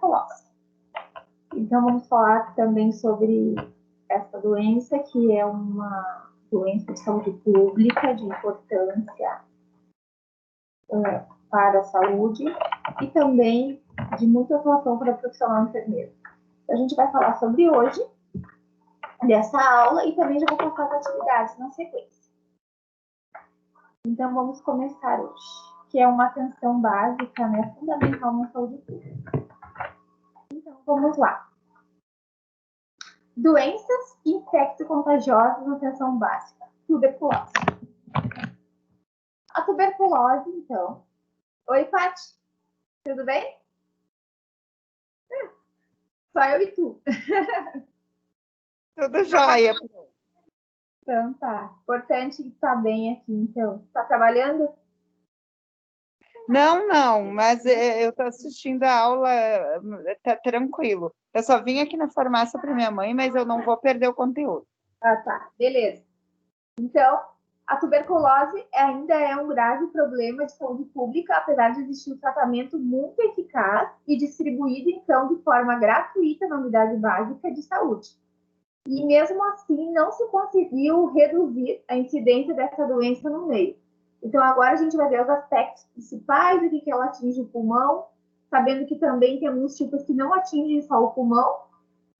tuberculose. Então, vamos falar também sobre essa doença, que é uma doença de saúde pública de importância para a saúde e também de muita atuação para o profissional enfermeiro. A gente vai falar sobre hoje, dessa aula, e também já vou passar as atividades na sequência. Então, vamos começar hoje, que é uma atenção básica, né, fundamental na saúde pública. Então, vamos lá. Doenças infecto-contagiosas na atenção básica. Tuberculose. A tuberculose, então. Oi, Paty. Tudo bem? Só eu e tu. Tudo jóia. Então tá. Importante estar bem aqui, então. Tá trabalhando? Não, mas eu estou assistindo a aula, tá tranquilo. Eu só vim aqui na farmácia para minha mãe, mas eu não vou perder o conteúdo. Ah, tá. Beleza. Então, a tuberculose ainda é um grave problema de saúde pública, apesar de existir um tratamento muito eficaz e distribuído, então, de forma gratuita na unidade básica de saúde. E, mesmo assim, não se conseguiu reduzir a incidência dessa doença no meio. Então, agora a gente vai ver os aspectos principais do que ela atinge o pulmão, sabendo que também tem alguns tipos que não atingem só o pulmão.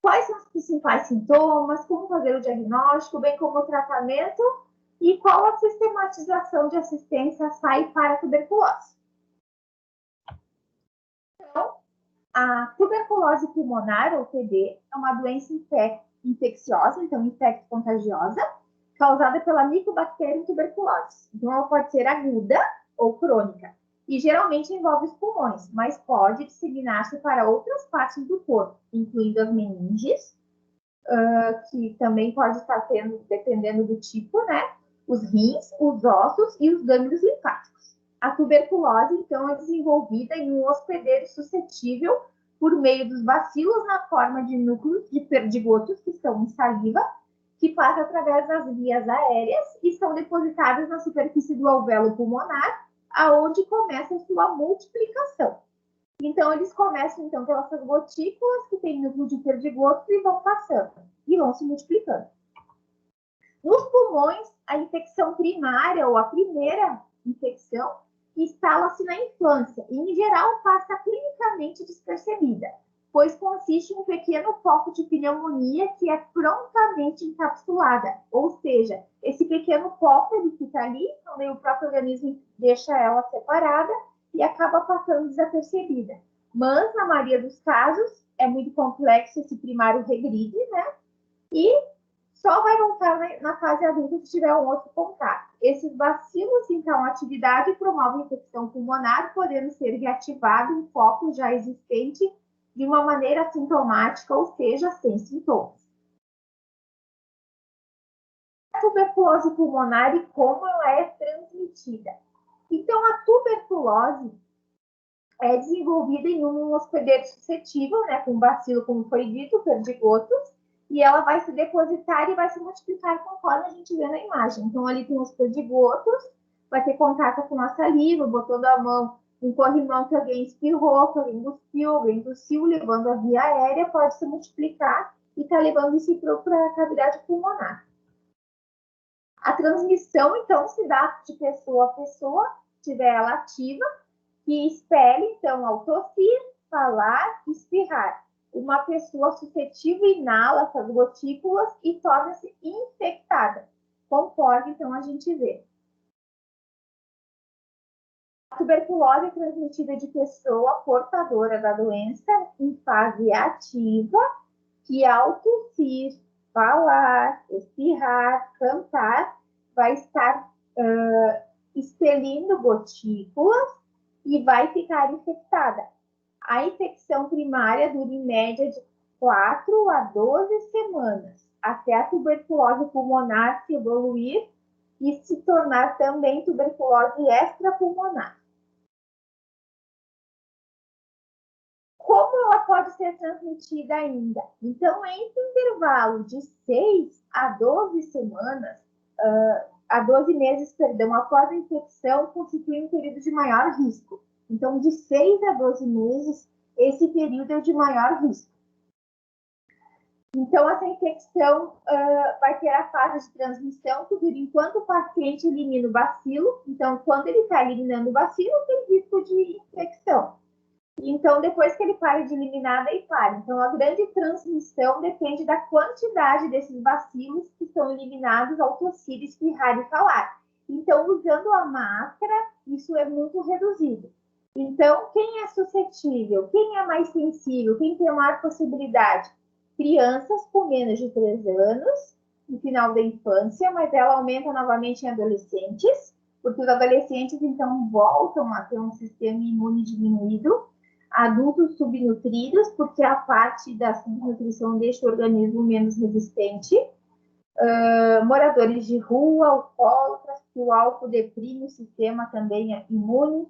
Quais são os principais sintomas, como fazer o diagnóstico, bem como o tratamento e qual a sistematização de assistência SAI para a tuberculose. Então, a tuberculose pulmonar, ou TB, é uma doença infecciosa, então infecto-contagiosa, causada pela Mycobacterium tuberculosis. Então, ela pode ser aguda ou crônica, e geralmente envolve os pulmões, mas pode disseminar-se para outras partes do corpo, incluindo as meninges, que também pode estar tendo, dependendo do tipo, né? Os rins, os ossos e os gânglios linfáticos. A tuberculose, então, é desenvolvida em um hospedeiro suscetível por meio dos bacilos na forma de núcleos de perdigotos que estão em saliva, que passa através das vias aéreas e são depositadas na superfície do alvéolo pulmonar, aonde começa a sua multiplicação. Então, eles começam, então, pelas gotículas que têm núcleo de perdigotos e vão passando, e vão se multiplicando. Nos pulmões, a infecção primária, ou a primeira infecção, instala-se na infância, e, em geral, passa clinicamente despercebida, pois consiste em um pequeno foco de pneumonia que é prontamente encapsulada, ou seja, esse pequeno foco, ele fica ali, então o próprio organismo deixa ela separada, e acaba passando desapercebida. Mas, na maioria dos casos, é muito complexo, esse primário regride, né? E só vai voltar na fase adulta se tiver um outro contato. Esses bacilos, então, a atividade promove infecção pulmonar, podendo ser reativado um foco já existente de uma maneira assintomática, ou seja, sem sintomas. A tuberculose pulmonar e como ela é transmitida. Então, a tuberculose é desenvolvida em um hospedeiro suscetível, né, com bacilo, como foi dito, perdigotos, e ela vai se depositar e vai se multiplicar conforme a gente vê na imagem. Então, ali tem os perdigotos, vai ter contato com a saliva, botando a mão, um corrimão que alguém espirrou, que alguém cuspiu, alguém tossiu, levando a via aérea, pode se multiplicar e tá levando isso para a cavidade pulmonar. A transmissão, então, se dá de pessoa a pessoa, tiver ela ativa, que expele, então, ao tossir, falar, espirrar. Uma pessoa suscetível inala essas gotículas e torna-se infectada, conforme, então, a gente vê. A tuberculose é transmitida de pessoa portadora da doença em fase ativa, que ao tossir, falar, espirrar, cantar, vai estar expelindo gotículas e vai ficar infectada. A infecção primária dura em média de 4 a 12 semanas, até a tuberculose pulmonar se evoluir e se tornar também tuberculose extrapulmonar. Como ela pode ser transmitida ainda? Então, entre o intervalo de 6 a 12 semanas, a 12 meses, após a infecção, constitui um período de maior risco. Então, de 6 a 12 meses esse período é de maior risco. Então, essa infecção vai ter a fase de transmissão, que dura enquanto o paciente elimina o bacilo. Então, quando ele está eliminando o bacilo, tem risco de infecção. Então, depois que ele para de eliminar, daí para. Então, a grande transmissão depende da quantidade desses bacilos que são eliminados ao tossir, espirrar e falar. Então, usando a máscara, isso é muito reduzido. Então, quem é suscetível? Quem é mais sensível? Quem tem maior possibilidade? Crianças com menos de 3 anos, no final da infância, mas ela aumenta novamente em adolescentes, porque os adolescentes, então, voltam a ter um sistema imune diminuído. Adultos subnutridos, porque a parte da subnutrição deixa o organismo menos resistente. Moradores de rua, alcoólatras, que o álcool deprime o sistema também imune.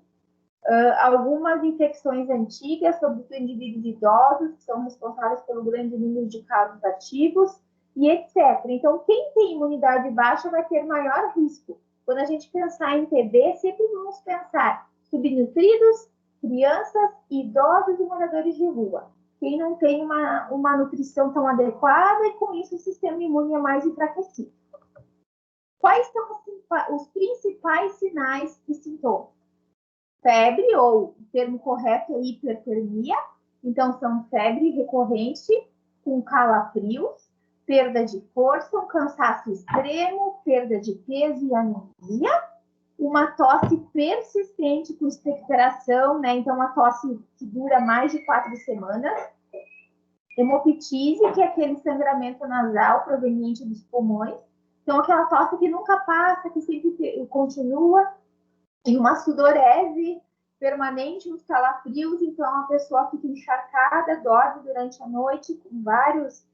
Algumas infecções antigas, sobretudo indivíduos idosos, que são responsáveis pelo grande número de casos ativos, e etc. Então, quem tem imunidade baixa vai ter maior risco. Quando a gente pensar em TB, sempre vamos pensar subnutridos, crianças, idosos e moradores de rua. Quem não tem uma nutrição tão adequada e, com isso, o sistema imune é mais enfraquecido. Quais são os principais sinais e sintomas? Febre, ou o termo correto é hipertermia. Então, são febre recorrente, com calafrios, perda de força, um cansaço extremo, perda de peso e anemia. Uma tosse persistente com expectoração, né? Então, uma tosse que dura mais de 4 semanas. Hemoptise, que é aquele sangramento nasal proveniente dos pulmões. Então, aquela tosse que nunca passa, que sempre continua. E uma sudorese permanente, uns calafrios, então a pessoa fica encharcada, dorme durante a noite com vários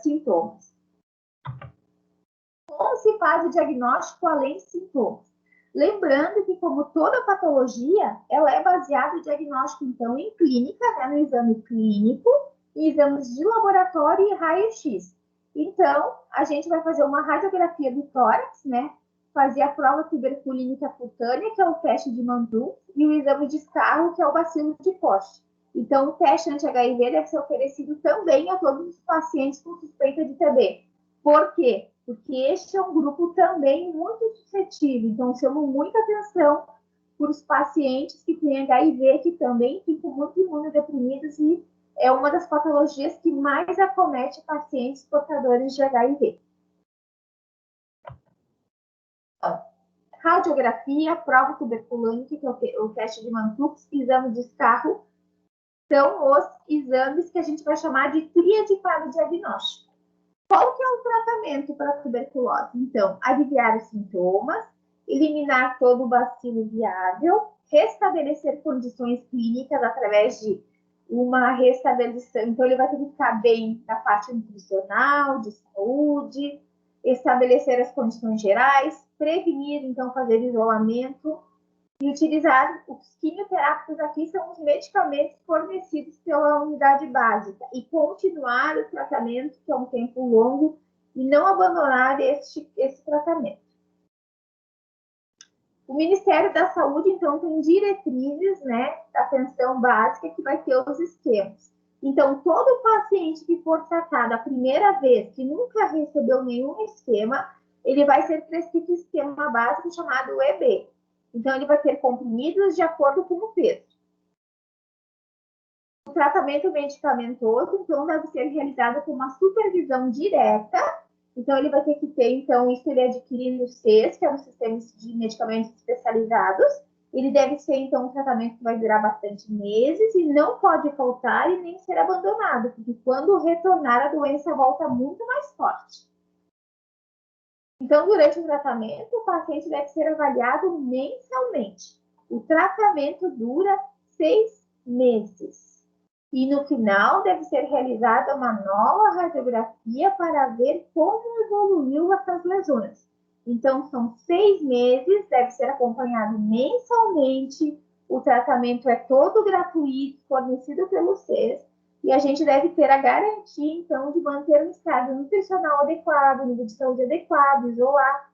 sintomas. Como se faz o diagnóstico além de sintomas? Lembrando que, como toda patologia, ela é baseada no diagnóstico, então, em clínica, né, no exame clínico, em exames de laboratório e raio-x. Então, a gente vai fazer uma radiografia do tórax, né, fazer a prova tuberculínica cutânea, que é o teste de Mantoux, e o exame de escarro, que é o bacilo de Koch. Então, o teste anti-HIV deve ser oferecido também a todos os pacientes com suspeita de TB. Por quê? Porque este é um grupo também muito suscetível. Então, chamo muita atenção para os pacientes que têm HIV, que também ficam muito imunodeprimidos, e é uma das patologias que mais acomete pacientes portadores de HIV. Radiografia, prova tuberculínica, que é o teste de Mantoux, exame de escarro, são os exames que a gente vai chamar de tríade para o diagnóstico. Qual que é o tratamento para a tuberculose? Então, aliviar os sintomas, eliminar todo o bacilo viável, restabelecer condições clínicas através de uma restabeleção. Então, ele vai ter que ficar bem na parte nutricional, de saúde, estabelecer as condições gerais, prevenir, então, fazer isolamento e utilizar os quimioterápicos. Aqui são os medicamentos fornecidos pela unidade básica, e continuar o tratamento, que é um tempo longo, e não abandonar esse tratamento. O Ministério da Saúde, então, tem diretrizes, né, da atenção básica, que vai ter os esquemas. Então, todo paciente que for tratado a primeira vez, que nunca recebeu nenhum esquema, ele vai ser prescrito esquema básico chamado EB. Então, ele vai ter comprimidos de acordo com o peso. O tratamento medicamentoso, então, deve ser realizado com uma supervisão direta. Então, ele vai ter que ter, então, isso ele adquire no SES, que é um sistema de medicamentos especializados. Ele deve ser, então, um tratamento que vai durar bastante meses e não pode faltar e nem ser abandonado, porque quando retornar, a doença volta muito mais forte. Então, durante o tratamento, o paciente deve ser avaliado mensalmente. O tratamento dura 6 meses. E no final deve ser realizada uma nova radiografia para ver como evoluiu essas lesões. Então, são 6 meses, deve ser acompanhado mensalmente. O tratamento é todo gratuito, fornecido pelo SES. E a gente deve ter a garantia, então, de manter um estado nutricional adequado, nível de saúde adequado, isolar.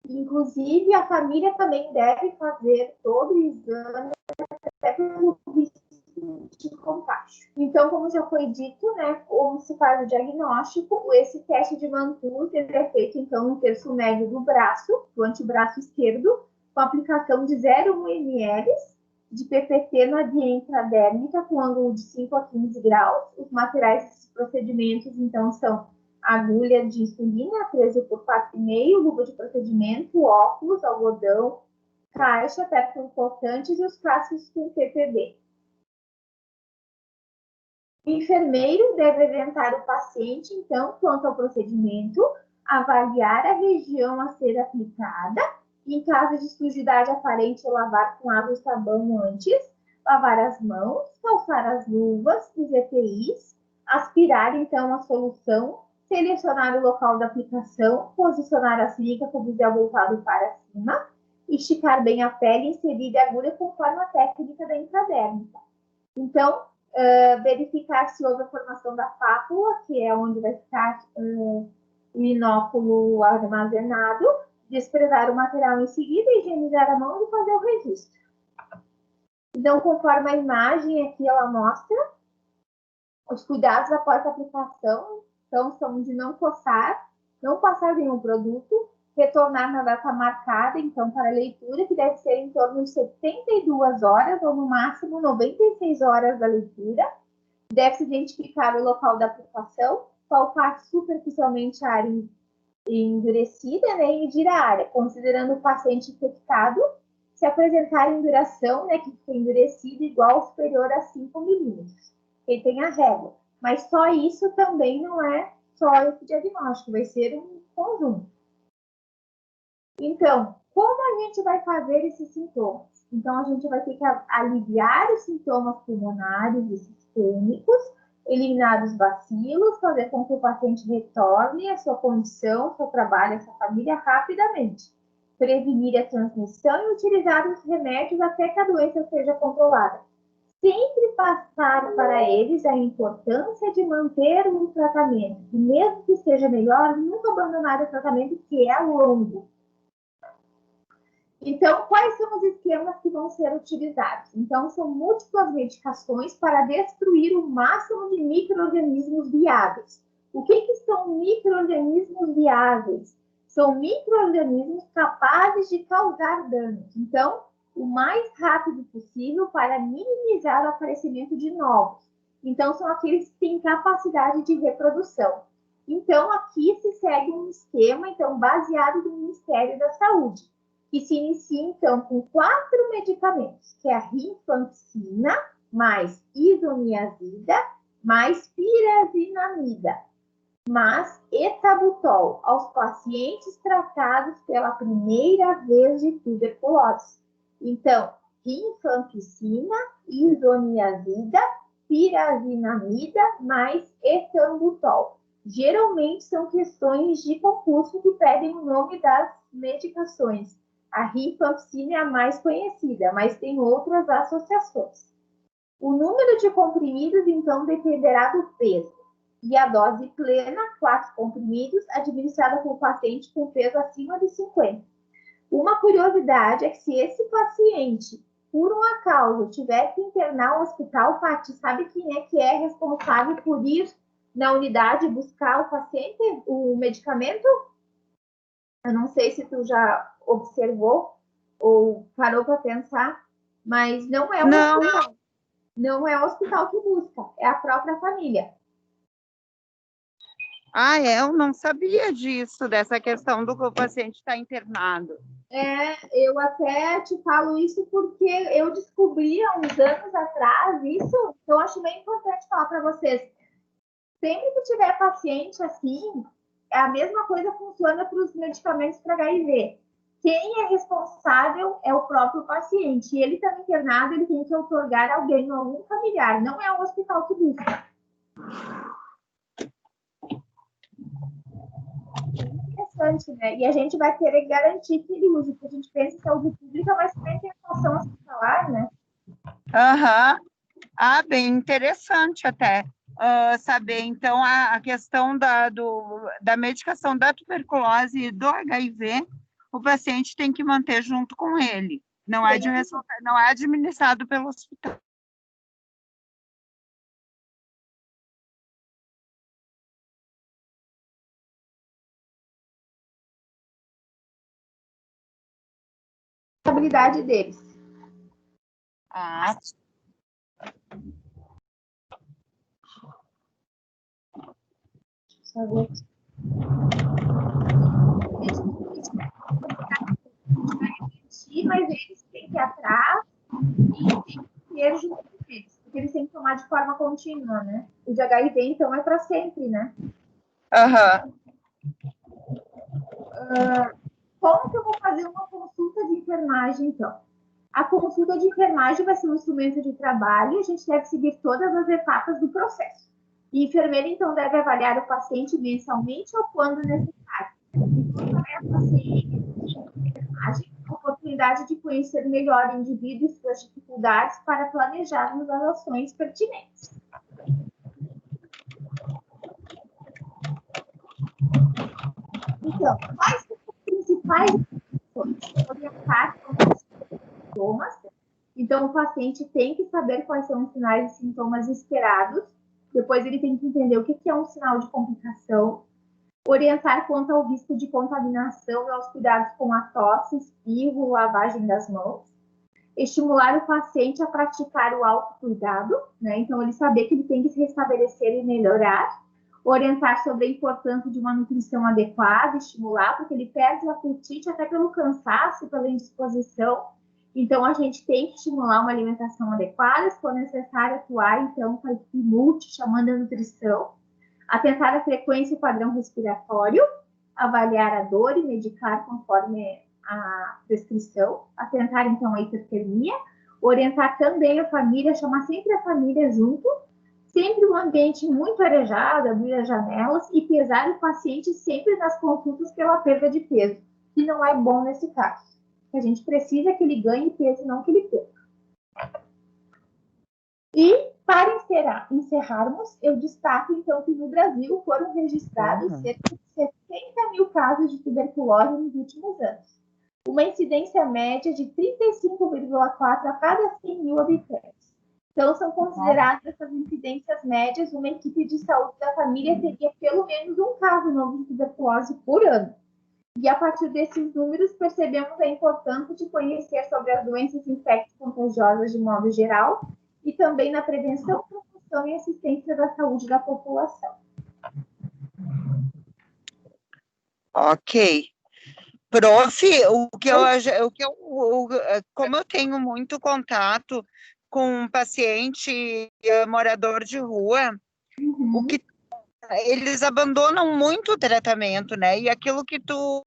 Inclusive, a família também deve fazer todo o exame, até pelo risco de Então, como já foi dito, né, como se faz o diagnóstico, esse teste de Mantoux ele é feito, então, no terço médio do braço, do antebraço esquerdo, com aplicação de 0,1 ml de PPT na via intradérmica, com ângulo de 5 a 15 graus. Os materiais desses procedimentos, então, são agulha de insulina, 13 por 4,5, luva de procedimento, óculos, algodão, caixa, perfurocortantes e os frascos com PPD. O enfermeiro deve orientar o paciente, então, quanto ao procedimento, avaliar a região a ser aplicada, em caso de sujidade aparente, lavar com água e sabão antes, lavar as mãos, calçar as luvas, os EPIs, aspirar, então, a solução, selecionar o local da aplicação, posicionar a seringa com o bisel voltado para cima, esticar bem a pele e inserir a agulha conforme a técnica da intradérmica. Então, verificar se houve a formação da pápula, que é onde vai ficar o inóculo armazenado, desprezar o material em seguida, higienizar a mão e fazer o registro. Então, conforme a imagem aqui ela mostra, os cuidados após a aplicação, então, são de não coçar, não passar nenhum produto, retornar na data marcada, então, para a leitura, que deve ser em torno de 72 horas, ou no máximo 96 horas da leitura. Deve-se identificar o local da aplicação, palpar superficialmente a área endurecida, né, e medir a área, considerando o paciente infectado, se apresentar induração, né, que fica endurecida, igual ou superior a 5 milímetros. Ele tem a régua. Mas só isso também não é só esse diagnóstico, vai ser um conjunto. Então, como a gente vai fazer esses sintomas? Então, a gente vai ter que aliviar os sintomas pulmonares e sistêmicos, eliminar os bacilos, fazer com que o paciente retorne à sua condição, seu trabalho, à sua família rapidamente. Prevenir a transmissão e utilizar os remédios até que a doença seja controlada. Sempre passar para eles a importância de manter o tratamento. E mesmo que seja melhor, nunca abandonar o tratamento, que é longo. Então, quais são os esquemas que vão ser utilizados? Então, são múltiplas medicações para destruir o máximo de micro-organismos viáveis. O que são micro-organismos viáveis? São micro-organismos capazes de causar danos. Então, o mais rápido possível para minimizar o aparecimento de novos. Então, são aqueles que têm capacidade de reprodução. Então, aqui se segue um esquema, então, baseado no Ministério da Saúde, que se inicia, então, com 4 medicamentos, que é a rifampicina, mais isoniazida, mais pirazinamida, mais etabutol aos pacientes tratados pela primeira vez de tuberculose. Então, rifampicina, isoniazida, pirazinamida, mais etambutol. Geralmente são questões de concurso que pedem o nome das medicações. A rifampicina é a mais conhecida, mas tem outras associações. O número de comprimidos, então, dependerá do peso. E a dose plena, 4 comprimidos, administrada por paciente com peso acima de 50. Uma curiosidade é que se esse paciente, por uma causa, tiver que internar no hospital, Paty, sabe quem é responsável por ir na unidade buscar o paciente, o medicamento? Eu não sei se tu já observou ou parou para pensar, mas não é o hospital. Não é o hospital que busca, é a própria família. Ah, eu não sabia disso, dessa questão do que o paciente está internado. Eu até te falo isso porque eu descobri há uns anos atrás isso, então acho bem importante falar para vocês. Sempre que tiver paciente assim, a mesma coisa funciona para os medicamentos para HIV. Quem é responsável é o próprio paciente. E ele está internado, ele tem que outorgar alguém, algum familiar. Não é o hospital que busca. Interessante, né? E a gente vai querer garantir que ele use, porque a gente pensa em saúde pública, mas também tem a função hospitalar, né? Aham. Ah, bem interessante até saber, então, a questão da medicação da tuberculose e do HIV, o paciente tem que manter junto com ele, não é administrado pelo hospital. habilidade deles. Ah, Só ver. Mas eles têm que ir atrás e tem que ter junto com eles, porque eles têm que tomar de forma contínua, né? O de HIV, então, é para sempre, né? aham. Como que eu vou fazer uma consulta de enfermagem, então? A consulta de enfermagem vai ser um instrumento de trabalho e a gente deve seguir todas as etapas do processo. E a enfermeira, então, deve avaliar o paciente mensalmente ou quando necessário. Então, também a paciente a oportunidade de conhecer melhor o indivíduo e suas dificuldades para planejarmos as ações pertinentes. Então, quais são os principais orientar os sintomas? Então, o paciente tem que saber quais são os sinais e sintomas esperados. Depois, ele tem que entender o que é um sinal de complicação. Orientar quanto ao risco de contaminação e aos cuidados com a tosse, espirro, lavagem das mãos. Estimular o paciente a praticar o autocuidado, né? Então, ele saber que ele tem que se restabelecer e melhorar. Orientar sobre a importância de uma nutrição adequada, estimular, porque ele perde o apetite até pelo cansaço, pela indisposição. Então, a gente tem que estimular uma alimentação adequada, se for necessário atuar, então, com a equipe multi, chamando a nutrição. Atentar a frequência e padrão respiratório, avaliar a dor e medicar conforme a prescrição, atentar, então, a hipertermia, orientar também a família, chamar sempre a família junto, sempre um ambiente muito arejado, abrir as janelas e pesar o paciente sempre nas consultas pela perda de peso, que não é bom nesse caso. A gente precisa que ele ganhe peso, não que ele perca. E, para encerrarmos, eu destaco, então, que no Brasil foram registrados cerca de 70 mil casos de tuberculose nos últimos anos. Uma incidência média de 35,4 a cada 100 mil habitantes. Então, são consideradas essas incidências médias, uma equipe de saúde da família teria pelo menos um caso novo de tuberculose por ano. E, a partir desses números, percebemos a importância de conhecer sobre as doenças infecto-contagiosas de modo geral e também na prevenção, promoção e assistência da saúde da população. Ok. Prof, como eu tenho muito contato com paciente morador de rua, o que eles abandonam muito o tratamento, né? E aquilo que tu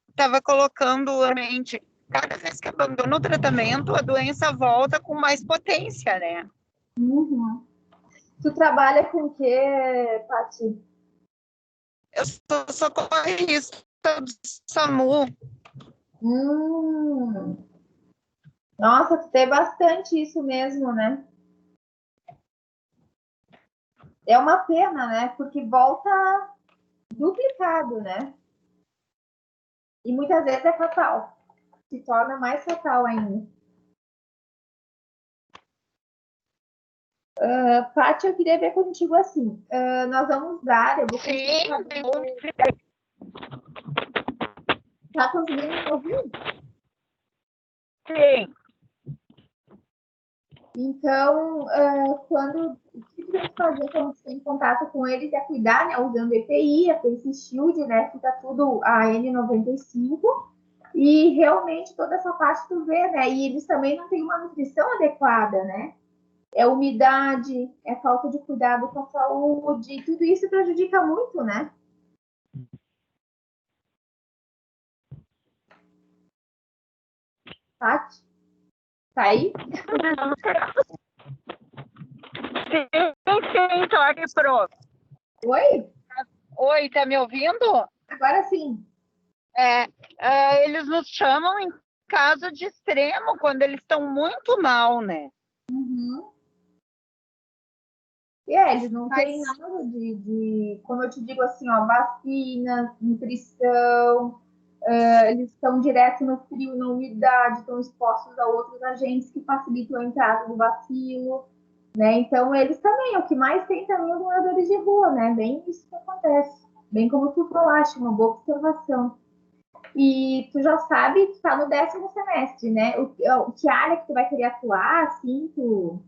estava colocando na mente, cada vez que abandona o tratamento, a doença volta com mais potência, né? Tu trabalha com o quê, Paty? Eu sou socorrista do SAMU. Nossa, tu tem bastante isso mesmo, né? É uma pena, né? Porque volta duplicado, né? E muitas vezes é fatal. Se torna mais fatal ainda. Paty, eu queria ver contigo assim. Nós vamos dar. Eu vou Tá conseguindo me ouvir? Sim. Então, o que tu tem que fazer quando você tem contato com eles é cuidar, né? Usando EPI, a Face Shield, né? Fica tudo a N95. E realmente toda essa parte tu vê, né? E eles também não têm uma nutrição adequada, né? É umidade, é falta de cuidado com a saúde, tudo isso prejudica muito, né? Tati? Tá aí? Sim, tô aqui, prof. Oi? Oi, tá me ouvindo? Agora sim. Eles nos chamam em caso de extremo, quando eles estão muito mal, né? Eles não têm nada como eu te digo assim, ó, vacina, nutrição, eles estão direto no frio, na umidade, estão expostos a outros agentes que facilitam a entrada do bacilo, né? Então, eles também, o que mais tem também os moradores de rua, né? Bem isso que acontece. Bem como tu falaste, uma boa observação. E tu já sabe que tá no 10º semestre, né? Que área que tu vai querer atuar, assim, tu...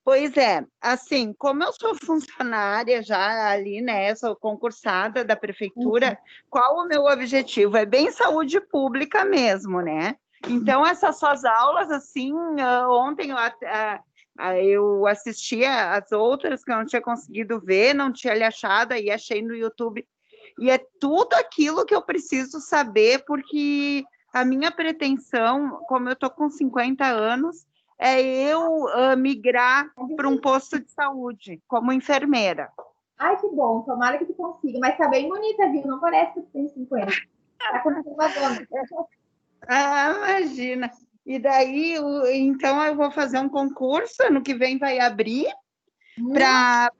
Pois é, assim, como eu sou funcionária já ali, né, sou concursada da prefeitura, qual o meu objetivo? É bem saúde pública mesmo, né? Então, essas suas aulas, assim, ontem eu assistia as outras que eu não tinha conseguido ver, não tinha lhe achado, aí achei no YouTube, e é tudo aquilo que eu preciso saber, porque a minha pretensão, como eu tô com 50 anos, é eu migrar para um posto de saúde como enfermeira. Ai, que bom, tomara que tu consiga. Mas tá bem bonita, viu? Não parece que tu tem 50. Tá conservadona. Ah, imagina. E daí, então, eu vou fazer um concurso, ano que vem vai abrir para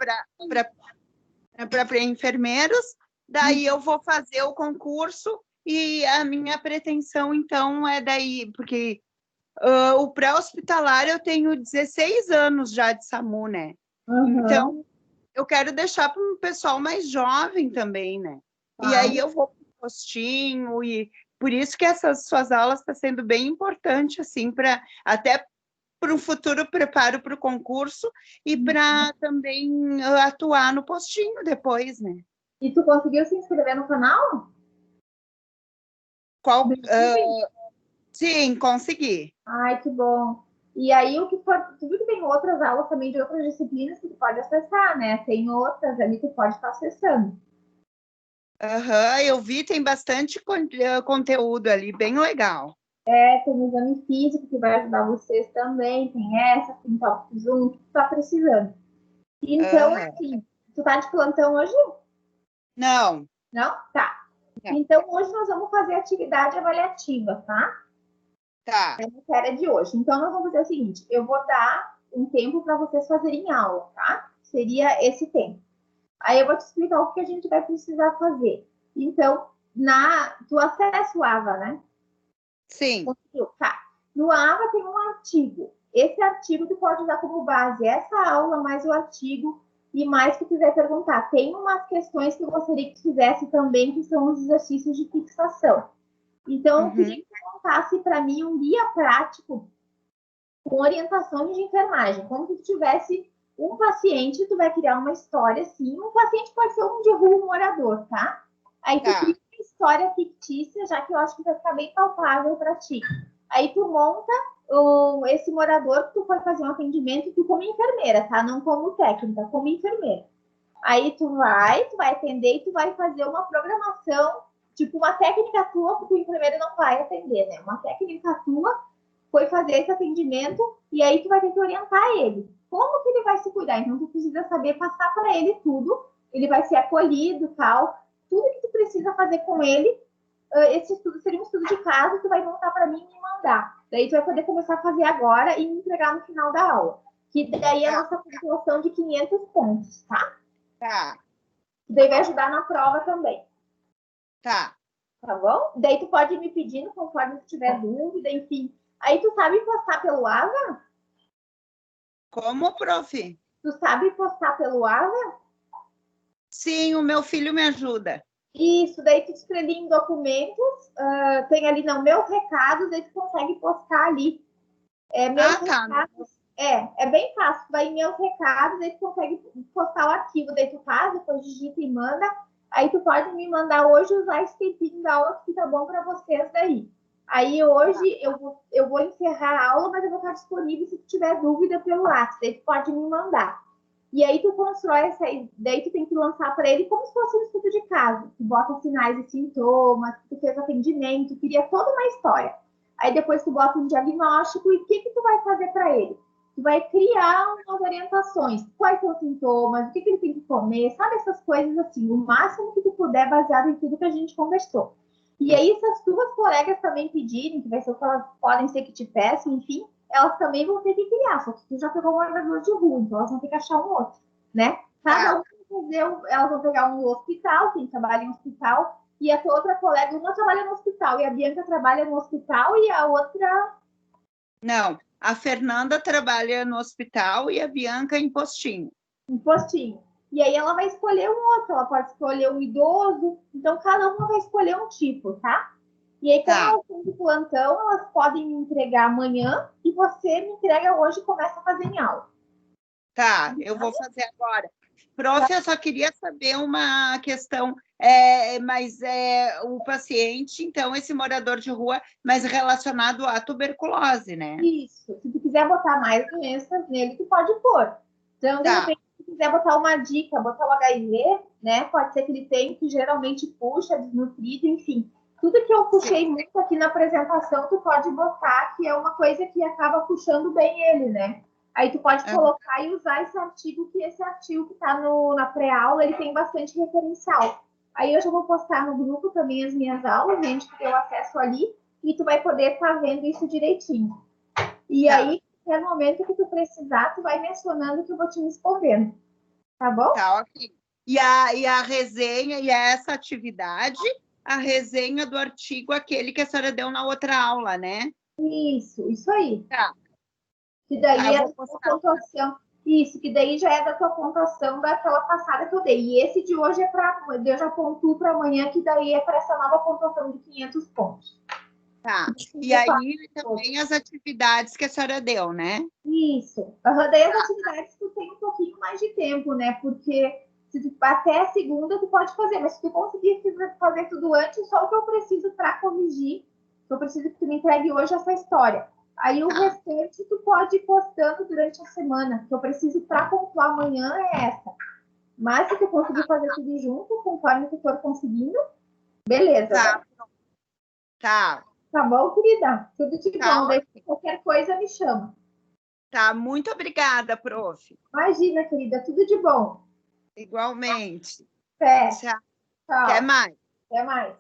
enfermeiros, daí eu vou fazer o concurso e a minha pretensão, então, é daí, porque o pré-hospitalar eu tenho 16 anos já de SAMU, né? Uhum. Então, eu quero deixar para um pessoal mais jovem também, né? E aí Claro. eu vou para o postinho, e por isso que essas suas aulas estão sendo bem importante, assim, para até para um futuro preparo para o concurso e para também atuar no postinho depois, né? E tu conseguiu se inscrever no canal? Qual, Do YouTube? sim, consegui. Ai, que bom. E aí, o que for, tu viu que tem outras aulas também de outras disciplinas que tu pode acessar, né? Tem outras ali que tu pode estar acessando. Aham, eu vi, tem bastante conteúdo ali, bem legal. Tem o exame físico que vai ajudar vocês também, tem essa, tem tópicos 1, que tu tá precisando. Então, Aham. assim, tu tá de plantão hoje? Não, Não? Tá. não, Então, hoje nós vamos fazer atividade avaliativa, tá? tá, A matéria de hoje. Então, nós vamos fazer o seguinte: eu vou dar um tempo para vocês fazerem aula, tá? Seria esse tempo. Aí eu vou te explicar o que a gente vai precisar fazer. Então, tu acessa o AVA, né? sim, Conseguiu? Tá. No AVA tem um artigo. Esse artigo tu pode usar como base essa aula, mais o artigo e mais que quiser perguntar. Tem umas questões que eu gostaria que tu fizesse também, que são os exercícios de fixação. Então, eu queria uhum, que tu montasse para mim um guia prático com orientações de enfermagem, como se tu tivesse um paciente, tu vai criar uma história assim, um paciente pode ser um de rua, um morador, tá? Aí tu cria tá, uma história fictícia, já que eu acho que vai ficar bem palpável para ti. Aí tu monta esse morador que tu foi fazer um atendimento, tu como enfermeira, tá? Não como técnica, como enfermeira. Aí tu vai atender e tu vai fazer uma programação, tipo uma técnica tua, porque o enfermeiro não vai atender, né? Uma técnica tua foi fazer esse atendimento e aí tu vai ter que orientar ele. Como que ele vai se cuidar? Então tu precisa saber passar para ele tudo, ele vai ser acolhido, tal, tudo que tu precisa fazer com ele. Esse estudo seria um estudo de caso, tu vai montar para mim e me mandar. Daí tu vai poder começar a fazer agora e me entregar no final da aula. Que daí é a tá, nossa pontuação de 500 pontos, tá? tá, Daí vai ajudar na prova também, tá. tá bom? Daí tu pode ir me pedindo conforme tu tiver dúvida, enfim. Aí tu sabe postar pelo AVA? Como, prof? Tu sabe postar pelo AVA? Sim, o meu filho me ajuda. Isso, daí tu escreve em documentos, tem ali, não, meus recados, aí tu consegue postar ali. Meus Ah, tá. recados, é bem fácil. Tu vai em meus recados, aí tu consegue postar o arquivo, daí tu faz, depois digita e manda. Aí tu pode me mandar hoje usar esse tempinho da aula que fica bom para vocês daí. Aí hoje eu vou encerrar a aula, mas eu vou estar disponível se tu tiver dúvida pelo WhatsApp, daí tu pode me mandar. E aí tu constrói essa, daí tu tem que lançar para ele como se fosse um estudo de caso. Tu bota sinais e sintomas, tu fez atendimento, cria toda uma história. Aí depois tu bota um diagnóstico e o que tu vai fazer para ele? Tu vai criar umas orientações. Quais são os sintomas? O que ele tem que comer? Sabe essas coisas assim, o máximo que tu puder baseado em tudo que a gente conversou. E aí, se as tuas colegas também pedirem, que vai ser o que elas podem ser que te peçam, enfim, elas também vão ter que criar. Só que tu já pegou um morador de rua, então elas vão ter que achar um outro, né? Cada Tá. um vai fazer, elas vão pegar um no hospital, quem trabalha em hospital, e a tua outra colega, uma trabalha no hospital, e a Bianca trabalha no hospital, e a outra Não, a Fernanda trabalha no hospital e a Bianca em postinho. no postinho. E aí ela vai escolher um outro, ela pode escolher um idoso, então cada uma vai escolher um tipo, tá? E aí, como elas estão de plantão, elas podem me entregar amanhã e você me entrega hoje e começa a fazer em aula. Tá, eu vou fazer agora. Prof, eu só queria saber uma questão, mas o paciente, então, esse morador de rua, mas relacionado à tuberculose, né? Isso. Se tu quiser botar mais doenças nele, tu pode pôr. Então, de repente, se tu quiser botar uma dica, botar o HIV, né? Pode ser que ele tenha, que geralmente puxa, desnutrido, enfim. Tudo que eu puxei muito aqui na apresentação, tu pode botar, que é uma coisa que acaba puxando bem ele, né? Aí tu pode colocar e usar esse artigo, que esse artigo que está na pré-aula, ele tem bastante referencial. Aí eu já vou postar no grupo também as minhas aulas, gente, que tem o acesso ali, e tu vai poder estar vendo isso direitinho. E aí, no momento que tu precisar, tu vai mencionando que eu vou te respondendo. Tá bom? Tá, ok. E a resenha, e essa atividade, a resenha do artigo, aquele que a senhora deu na outra aula, né? Isso aí. Tá. Que daí é a tua pontuação. Isso, que daí já é da tua pontuação daquela passada que eu dei. E esse de hoje é para. Eu já pontuo para amanhã, que daí é para essa nova pontuação de 500 pontos. Tá. E aí também as atividades que a senhora deu, né? Isso. Daí as atividades tu tem um pouquinho mais de tempo, né? Porque se tu, até a segunda tu pode fazer, mas se tu conseguir fazer tudo antes, só o que eu preciso para corrigir, eu preciso que tu me entregue hoje essa história. Aí o restante tu pode ir postando durante a semana, que eu preciso para pontuar amanhã é essa. Mas se tu conseguir fazer tudo junto, conforme tu for conseguindo, beleza. Tá. Tá. Tá bom, querida? Tudo de bom. Daí, qualquer coisa me chama. Tá, muito obrigada, prof. Imagina, querida, tudo de bom. Igualmente. Até. Tchau. Tchau. Até mais. Até mais.